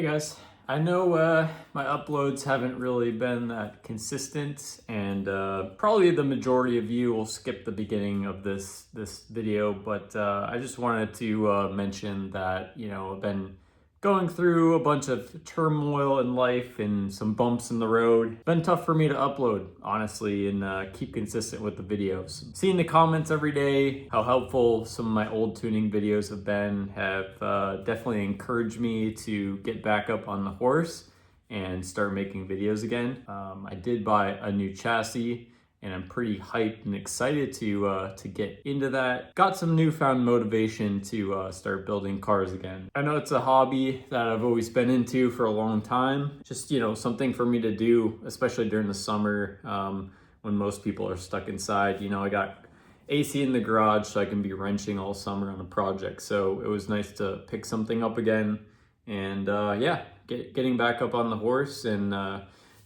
Hey guys, I know my uploads haven't really been that consistent, and probably the majority of you will skip the beginning of this video, but I just wanted to mention that, you know, I've been going through a bunch of turmoil in life and some bumps in the road. It's been tough for me to upload, honestly, and keep consistent with the videos. Seeing the comments every day, how helpful some of my old tuning videos have been, have definitely encouraged me to get back up on the horse and start making videos again. I did buy a new chassis, and I'm pretty hyped and excited to get into that. Got some newfound motivation to start building cars again. I know it's a hobby that I've always been into for a long time. Just, you know, something for me to do, especially during the summer when most people are stuck inside. You know, I got AC in the garage, so I can be wrenching all summer on a project. So it was nice to pick something up again, and yeah, getting back up on the horse and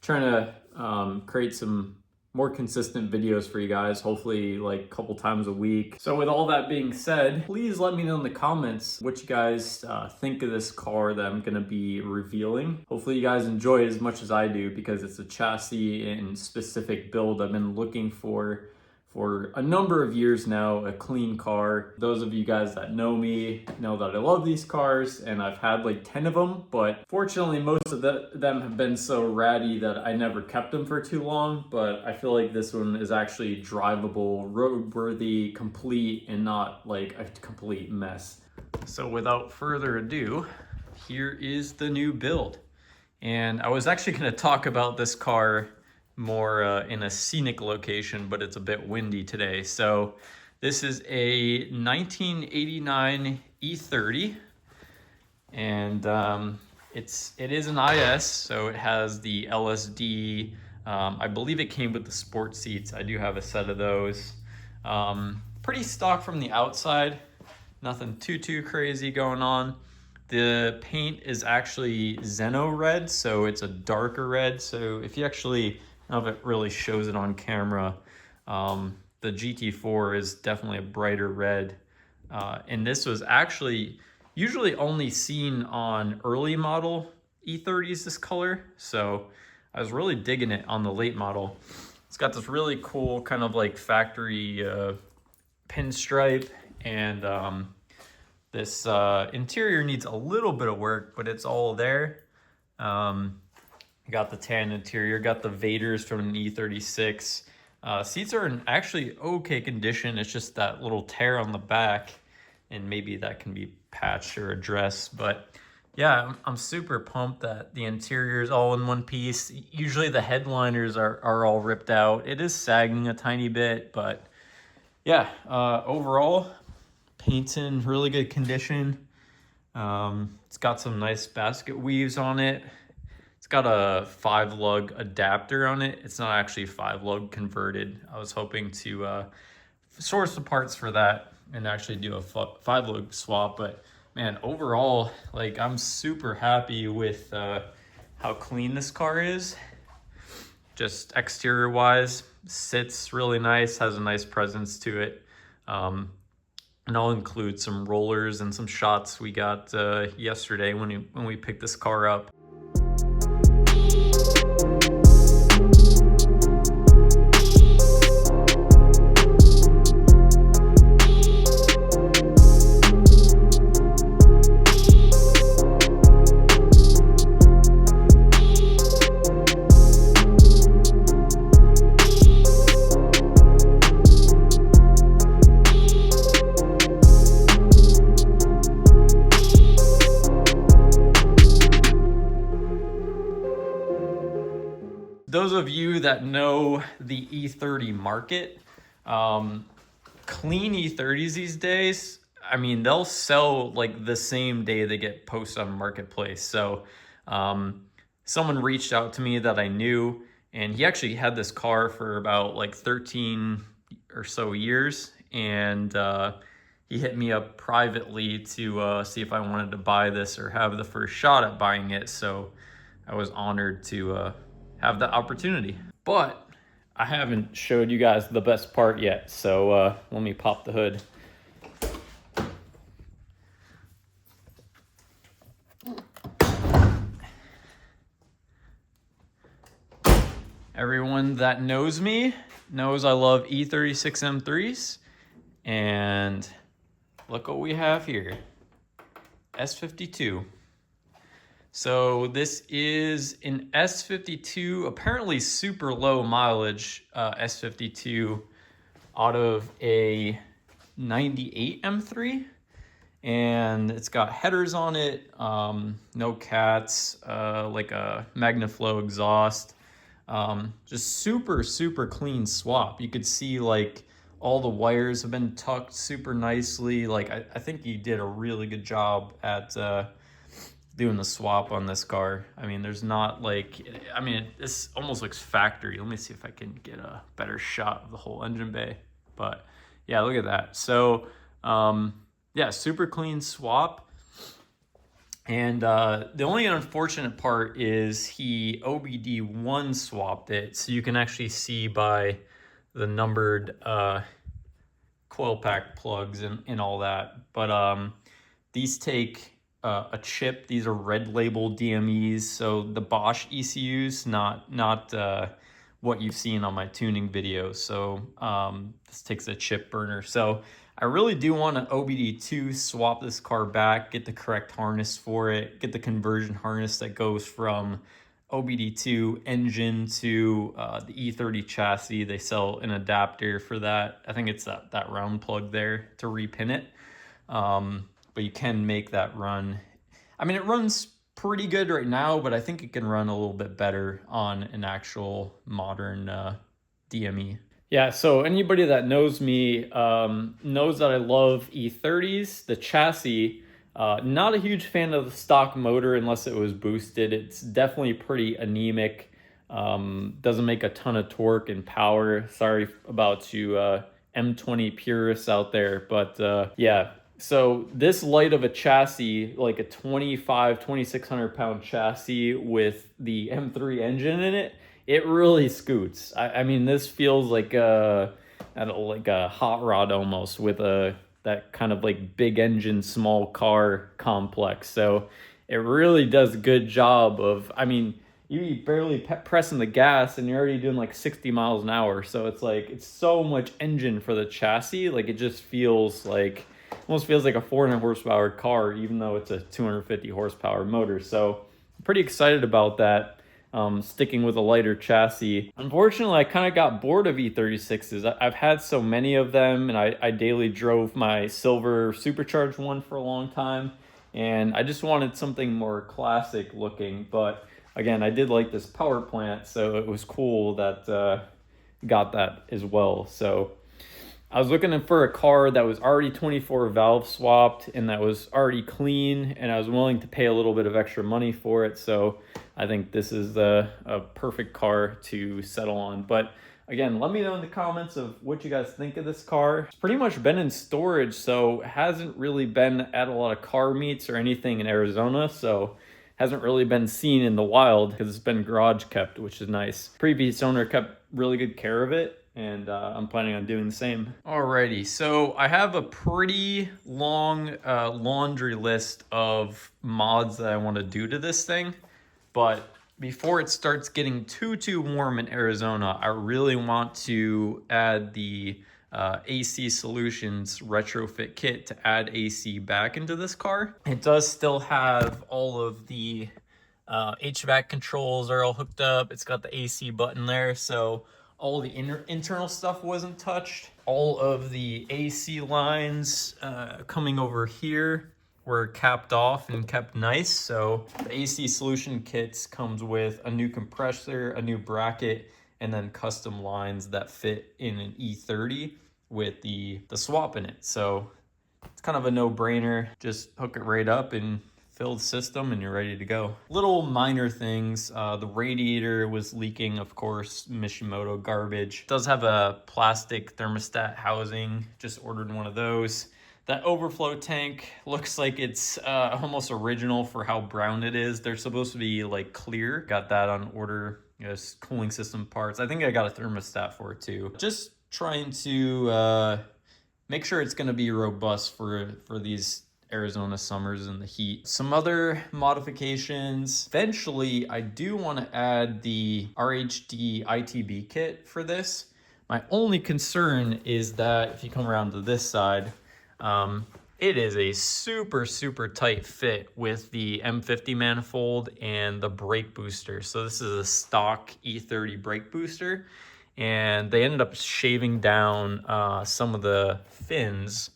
trying to create some more consistent videos for you guys, hopefully like a couple times a week. So with all that being said, please let me know in the comments what you guys think of this car that I'm gonna be revealing. Hopefully you guys enjoy it as much as I do, because it's a chassis and specific build I've been looking for a number of years now, a clean car. Those of you guys that know me know that I love these cars, and I've had like 10 of them, but fortunately most of them have been so ratty that I never kept them for too long. But I feel like this one is actually drivable, roadworthy, complete, and not like a complete mess. So without further ado, here is the new build. And I was actually gonna talk about this car more in a scenic location, but it's a bit windy today. So this is a 1989 E30, and it is an IS, so it has the LSD. I believe it came with the sport seats. I do have a set of those. Pretty stock from the outside, nothing too crazy going on. The paint is actually Xeno red, so it's a darker red. So if you actually, I don't know if it really shows it on camera, the GT4 is definitely a brighter red. And this was actually usually only seen on early model E30s, this color. So I was really digging it on the late model. It's got this really cool kind of like factory pinstripe, and this interior needs a little bit of work, but it's all there. Got the tan interior, got the Vaders from an E36. Seats are in actually okay condition. It's just that little tear on the back, and maybe that can be patched or addressed. But yeah, I'm super pumped that the interior is all in one piece. Usually the headliners are all ripped out. It is sagging a tiny bit, but yeah, overall, paint's in really good condition. It's got some nice basket weaves on it. It's got a 5-lug adapter on it. It's not actually 5-lug converted. I was hoping to source the parts for that and actually do a 5-lug swap. But man, overall, like, I'm super happy with how clean this car is. Just exterior wise, sits really nice, has a nice presence to it. And I'll include some rollers and some shots we got yesterday when we picked this car up. Those of you that know the E30 market, clean E30s these days, I mean, they'll sell like the same day they get posted on Marketplace. So someone reached out to me that I knew, and he actually had this car for about like 13 or so years. And he hit me up privately to see if I wanted to buy this or have the first shot at buying it. So I was honored to have the opportunity. But I haven't showed you guys the best part yet, so let me pop the hood. Everyone that knows me knows I love E36 M3s. And look what we have here. S52. So this is an S52, apparently super low mileage S52 out of a 98 M3. And it's got headers on it, no cats, like a MagnaFlow exhaust. Just super clean swap. You could see like all the wires have been tucked super nicely. Like I think he did a really good job at doing the swap on this car. I mean, there's not like, I mean, this almost looks factory. Let me see if I can get a better shot of the whole engine bay. But yeah, look at that. So yeah, super clean swap. And the only unfortunate part is he OBD1 swapped it. So you can actually see by the numbered coil pack plugs and all that. But these take a chip. These are red label DMEs. So the Bosch ECUs, not what you've seen on my tuning videos. So this takes a chip burner. So I really do want an OBD2 swap this car back, get the correct harness for it, get the conversion harness that goes from OBD2 engine to the E30 chassis. They sell an adapter for that. I think it's that round plug there to repin it. But you can make that run. I mean, it runs pretty good right now, but I think it can run a little bit better on an actual modern DME. Yeah, so anybody that knows me knows that I love E30s. The chassis, not a huge fan of the stock motor unless it was boosted. It's definitely pretty anemic. Doesn't make a ton of torque and power. Sorry about you M20 purists out there, but yeah. So this light of a chassis, like a 2,600 pound chassis with the M3 engine in it, it really scoots. I mean, this feels like a hot rod almost with that kind of like big engine, small car complex. So it really does a good job of, I mean, you be barely pressing the gas and you're already doing like 60 miles an hour. So it's like, it's so much engine for the chassis. Like it just feels like, almost feels like a 400 horsepower car, even though it's a 250 horsepower motor. So I'm pretty excited about that. Sticking with a lighter chassis. Unfortunately, I kind of got bored of E36s. I've had so many of them, and I daily drove my silver supercharged one for a long time, and I just wanted something more classic looking. But again, I did like this power plant, so it was cool that got that as well. So I was looking for a car that was already 24 valve swapped and that was already clean, and I was willing to pay a little bit of extra money for it. So I think this is a perfect car to settle on. But again, let me know in the comments of what you guys think of this car. It's pretty much been in storage, so hasn't really been at a lot of car meets or anything in Arizona. So hasn't really been seen in the wild because it's been garage kept, which is nice. Previous owner kept really good care of it, and I'm planning on doing the same. Alrighty, so I have a pretty long laundry list of mods that I want to do to this thing, but before it starts getting too warm in Arizona, I really want to add the AC Solutions retrofit kit to add AC back into this car. It does still have all of the HVAC controls are all hooked up. It's got the AC button there, so all the internal stuff wasn't touched. All of the AC lines coming over here were capped off and kept nice. So the AC Solution kits comes with a new compressor, a new bracket, and then custom lines that fit in an E30 with the swap in it. So it's kind of a no-brainer. Just hook it right up and fill the system and you're ready to go. Little minor things. The radiator was leaking, of course, Mishimoto garbage. It does have a plastic thermostat housing. Just ordered one of those. That overflow tank looks like it's almost original for how brown it is. They're supposed to be like clear. Got that on order. Just cooling system parts. I think I got a thermostat for it too. Just trying to make sure it's going to be robust for these Arizona summers and the heat. Some other modifications. Eventually, I do want to add the RHD ITB kit for this. My only concern is that if you come around to this side, it is a super, super tight fit with the M50 manifold and the brake booster. So this is a stock E30 brake booster, and they ended up shaving down some of the fins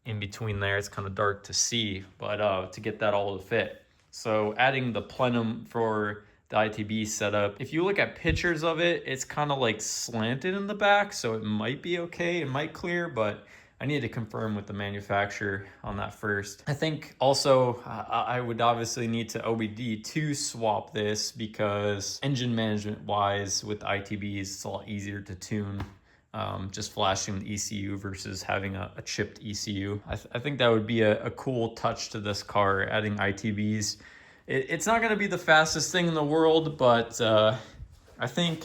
in between there. It's kind of dark to see, but to get that all to fit. So adding the plenum for the ITB setup, if you look at pictures of it, it's kind of like slanted in the back, so it might be okay, it might clear, but I need to confirm with the manufacturer on that first. I think also I would obviously need to OBD2 swap this, because engine management wise with ITBs, it's a lot easier to tune. Just flashing the ECU versus having a chipped ECU. I think that would be a cool touch to this car, adding ITBs. It's not gonna be the fastest thing in the world, but I think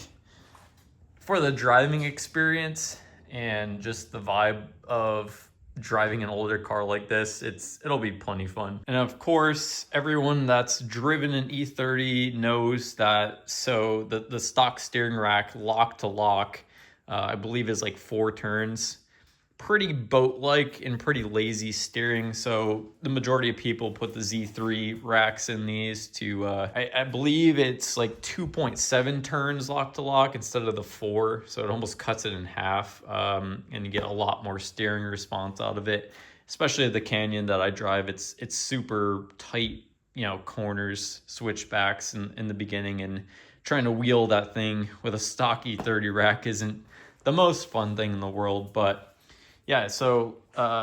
for the driving experience and just the vibe of driving an older car like this, it'll be plenty fun. And of course, everyone that's driven an E30 knows that, so the stock steering rack lock to lock, I believe is like 4 turns. Pretty boat-like and pretty lazy steering. So the majority of people put the Z3 racks in these to, I believe it's like 2.7 turns lock to lock instead of the 4. So it almost cuts it in half, and you get a lot more steering response out of it. Especially the Canyon that I drive, it's super tight, you know, corners, switchbacks in the beginning, and trying to wheel that thing with a stock E30 rack isn't the most fun thing in the world. But yeah, so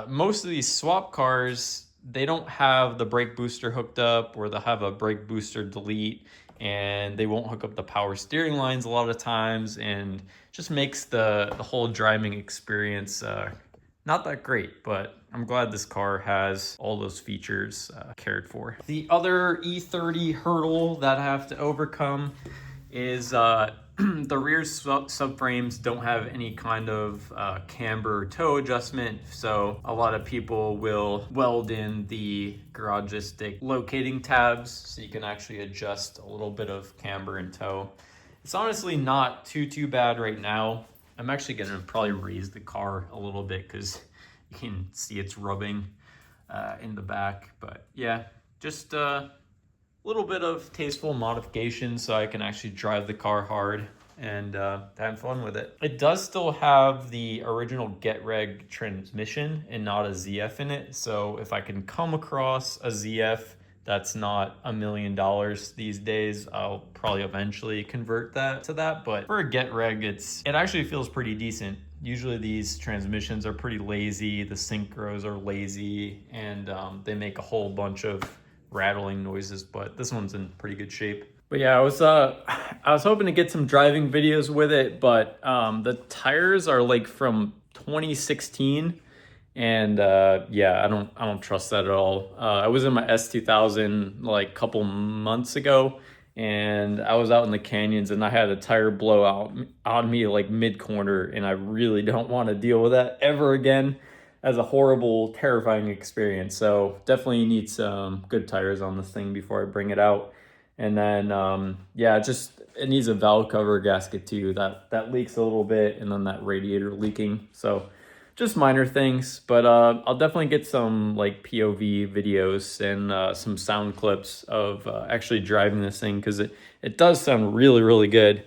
most of these swap cars, they don't have the brake booster hooked up, or they'll have a brake booster delete, and they won't hook up the power steering lines a lot of times, and just makes the whole driving experience not that great. But I'm glad this car has all those features cared for. The other E30 hurdle that I have to overcome is the rear subframes don't have any kind of camber or toe adjustment, so a lot of people will weld in the garagistic locating tabs so you can actually adjust a little bit of camber and toe. It's honestly not too bad right now. I'm actually gonna probably raise the car a little bit because you can see it's rubbing in the back. But yeah, just little bit of tasteful modification so I can actually drive the car hard and have fun with it. It does still have the original Get Reg transmission and not a ZF in it. So if I can come across a ZF that's not $1 million these days, I'll probably eventually convert that to that. But for a Get Reg, it actually feels pretty decent. Usually these transmissions are pretty lazy, the synchros are lazy, and they make a whole bunch of rattling noises, but this one's in pretty good shape. But yeah, I was hoping to get some driving videos with it, but the tires are like from 2016, and yeah, I don't trust that at all. I was in my S2000 like a couple months ago, and I was out in the canyons, and I had a tire blow out on me like mid-corner, and I really don't want to deal with that ever again. As a horrible, terrifying experience. So definitely need some good tires on this thing before I bring it out. And then yeah, it needs a valve cover gasket too. That leaks a little bit, and then that radiator leaking. So just minor things, but I'll definitely get some like POV videos and some sound clips of actually driving this thing, because it does sound really good.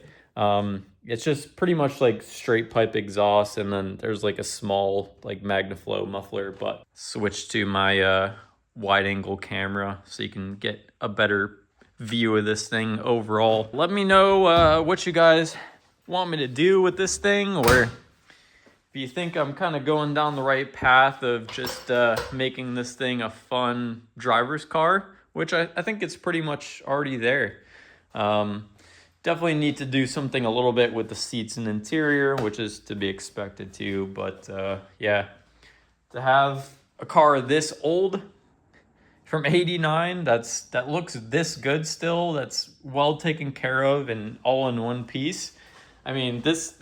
It's just pretty much like straight pipe exhaust, and then there's like a small like Magnaflow muffler. But switch to my wide angle camera so you can get a better view of this thing overall. Let me know what you guys want me to do with this thing, or if you think I'm kind of going down the right path of just making this thing a fun driver's car, which I think it's pretty much already there. Definitely need to do something a little bit with the seats and interior, which is to be expected too. But yeah, to have a car this old from '89 that looks this good still, that's well taken care of and all in one piece. I mean, this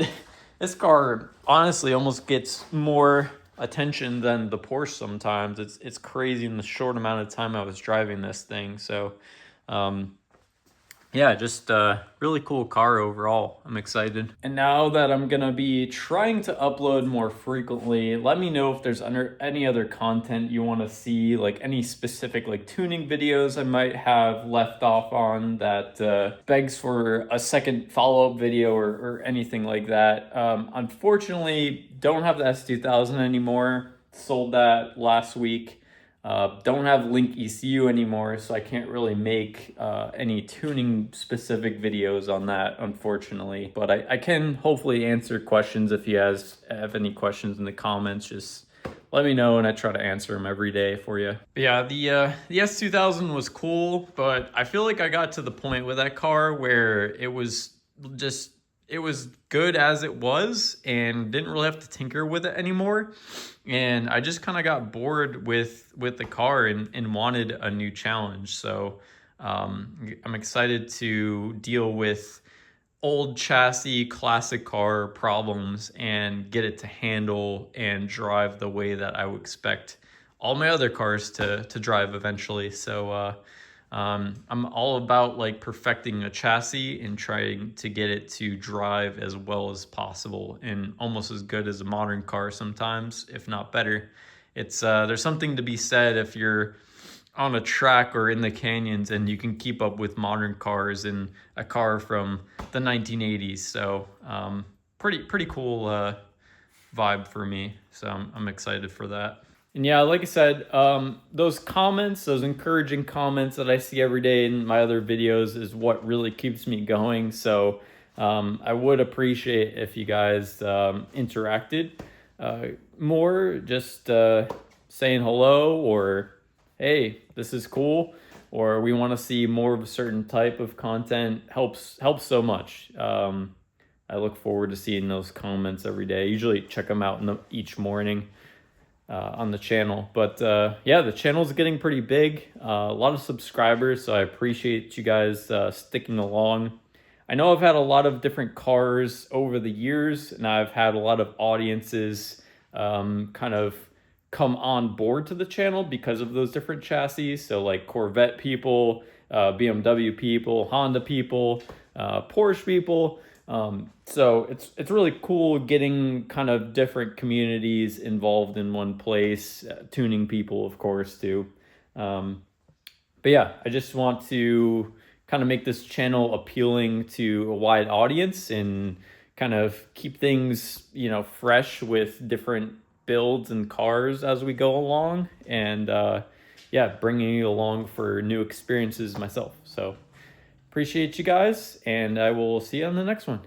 car honestly almost gets more attention than the Porsche sometimes. It's crazy in the short amount of time I was driving this thing. So yeah, just really cool car overall. I'm excited. And now that I'm gonna be trying to upload more frequently, let me know if there's any other content you want to see, like any specific like tuning videos I might have left off on that begs for a second follow-up video or anything like that. Unfortunately, don't have the S2000 anymore. Sold that last week. Don't have Link ECU anymore, so I can't really make any tuning specific videos on that, unfortunately. But I can hopefully answer questions. If you guys have any questions in the comments, just let me know and I try to answer them every day for you. But yeah, the S2000 was cool, but I feel like I got to the point with that car where it was good as it was and didn't really have to tinker with it anymore. And I just kind of got bored with the car and wanted a new challenge. So I'm excited to deal with old chassis, classic car problems and get it to handle and drive the way that I would expect all my other cars to drive eventually. So I'm all about like perfecting a chassis and trying to get it to drive as well as possible and almost as good as a modern car sometimes, if not better. It's there's something to be said if you're on a track or in the canyons and you can keep up with modern cars in a car from the 1980s. So pretty cool vibe for me. So I'm excited for that. And yeah, like I said, those comments, those encouraging comments that I see every day in my other videos is what really keeps me going. So I would appreciate if you guys interacted more, just saying hello or, hey, this is cool, or we want to see more of a certain type of content helps so much. I look forward to seeing those comments every day. I usually check them out each morning. On the channel, but yeah, the channel's getting pretty big, a lot of subscribers, so I appreciate you guys sticking along. I know I've had a lot of different cars over the years, and I've had a lot of audiences kind of come on board to the channel because of those different chassis. So like Corvette people, BMW people, Honda people, Porsche people. So it's really cool getting kind of different communities involved in one place, tuning people, of course, too. But yeah, I just want to kind of make this channel appealing to a wide audience and kind of keep things, fresh with different builds and cars as we go along. And yeah, bringing you along for new experiences myself. So appreciate you guys, and I will see you on the next one.